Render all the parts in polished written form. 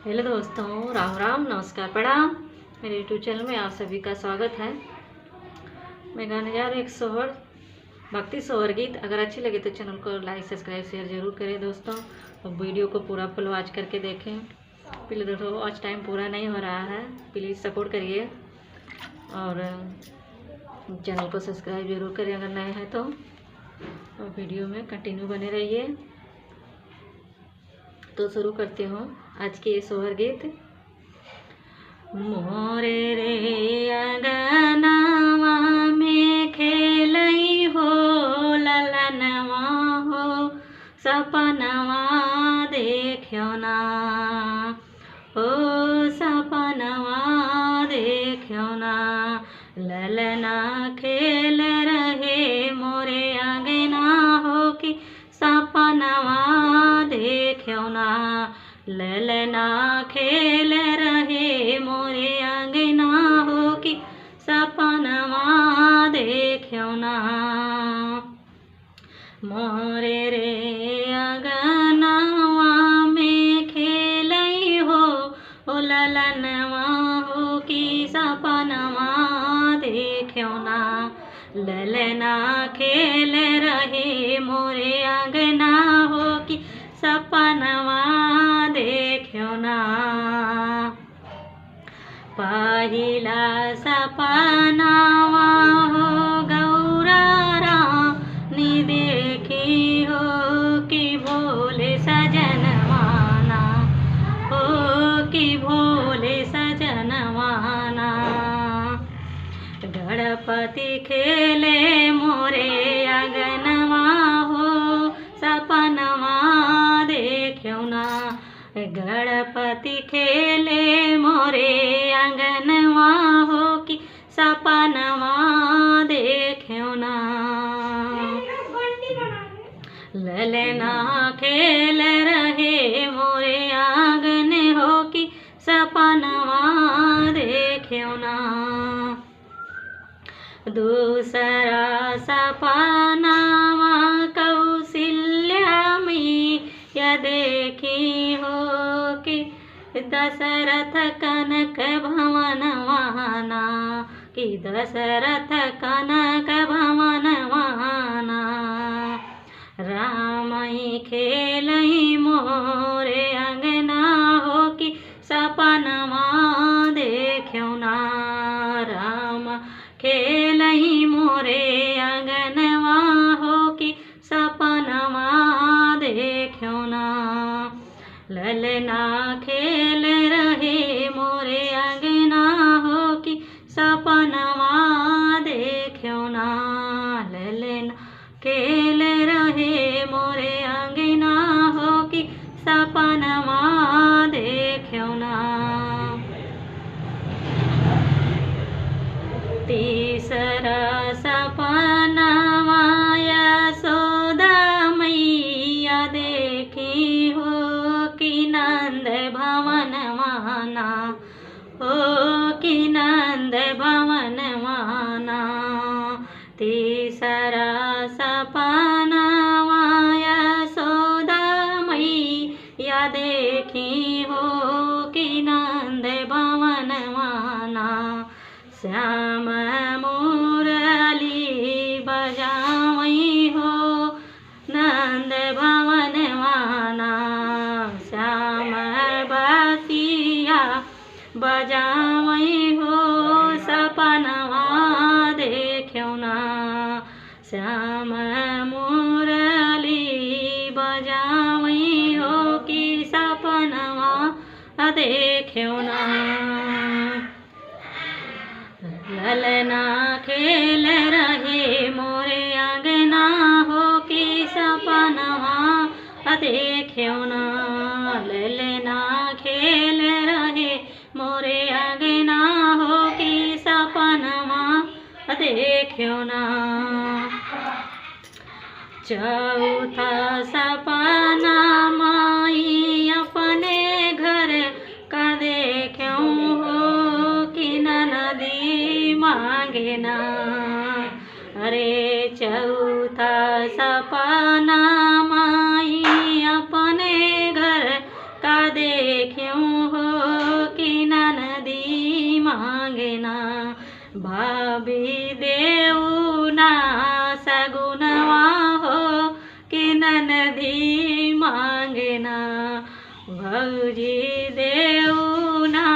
Hello दोस्तों, राम राम, नमस्कार, प्रणाम। मेरे यूट्यूब चैनल में आप सभी का स्वागत है। मैं गाने जा रही हूँ एक सोहर भक्ति सोहर गीत। अगर अच्छी लगे तो चैनल को लाइक सब्सक्राइब शेयर जरूर करें दोस्तों, और वीडियो को पूरा फुल वॉच करके देखें। प्लीज़ दोस्तों, वॉच टाइम पूरा नहीं हो रहा है, प्लीज़ सपोर्ट करिए और चैनल को सब्सक्राइब जरूर करें अगर नए हैं तो, और वीडियो में कंटिन्यू बने रहिए। तो शुरू करती हूँ आज के ये सोहर गीत। मोरे रे अगनवा में खेलई हो ललनवा हो, सपनवा देखियो ना हो, सपनवा देखियो ना। ललना खेल रहे मोरे अंगना हो कि सपनवा देखियो ना। ललना खेल रहे मोरे अंगना हो कि सपनवा देखियो ना। मोरे रे अंगनवा में खेलई हो ललनवा हो कि सपनवा देखियो ना। ललना खेल रहे मोरे अंगना हो कि सपनवा देखियो ना। पहिला सपनावा हो गौरा रानी देखी हो कि भोले सजनवाना हो, कि भोले सजनवाना। गणपति खेले मोरे अगनवा हो, सपनवा देखियो ना। गणपति खेले मोरे अंगनवा हो कि सपनवा देखियो ना। ललना खेल रहे मोरे आंगन हो कि सपनवा देखियो ना। दूसरा सपनावा कौशल्या मैया देखी हो कि दशरथ कनक भवनवाना, कि दशरथ कनक भवनवाना। रामई खेलई मोरे अंगना हो कि सपनवा देखियो ना। राम खेलई मोरे अंगनवा हो कि सपनवा देखियो ना। ललना खेल रहे मोरे अंगना हो कि सपनवा देखियो ना। ललना खेल रहे मोरे अंगना हो कि सपनवा देखियो ना। तीसरा सपनावा यशोदा मैया देखी हो कि नंद भवनवाना हो, कि नंद भवनवाना। तीसरा सपनावा यशोदा मैया देखी हो कि नंद भवनवाना। श्याम मुरली बजावई हो नंद भवनवाना। श्याम बसिया बजावई हो सपनवा देखियो ना। श्याम मुरली बजावई हो कि सपनवा देखियो ना। ललना खेल रहे मोरे अंगना हो कि सपनवा देखियो ना। ललना खेल रहे मोरे अंगना हो कि सपनवा देखियो ना। चौथा सपना माई अपने घर का देखियो हो कि नदी मांगे ना। अरे चौथा सपना माई अपने घर का देखियो हो भाभी देऊ ना सगुनवा हो कि ननदी मांगे ना। भौजी देऊ ना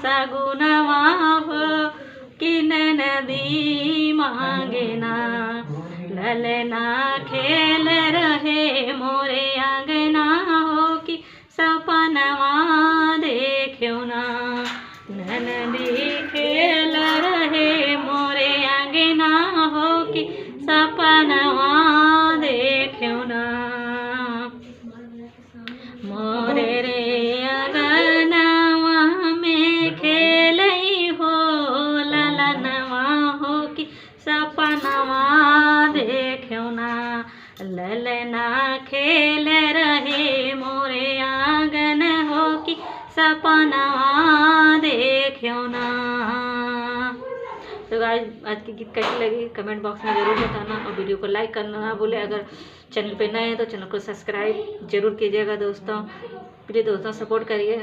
सगुनवा हो कि ननदी मांगे ना। ललना खेल रहे मोरे आंगना हो कि सपनवा देखियो ना। ननदी खेल रहे मोरे आंगना हो कि सपनवा देखियो ना। मोरे रे आंगनवा में खेलई हो ललनवा हो कि सपनवा देखियो ना। ललना खेल रहे मोरे आंगन हो कि सपनवा देखियो ना। तो आज की गीत कैसी लगी कमेंट बॉक्स में ज़रूर बताना और वीडियो को लाइक करना ना भूले। अगर चैनल पे नए हैं तो चैनल को सब्सक्राइब जरूर कीजिएगा दोस्तों। प्लीज़ दोस्तों सपोर्ट करिए।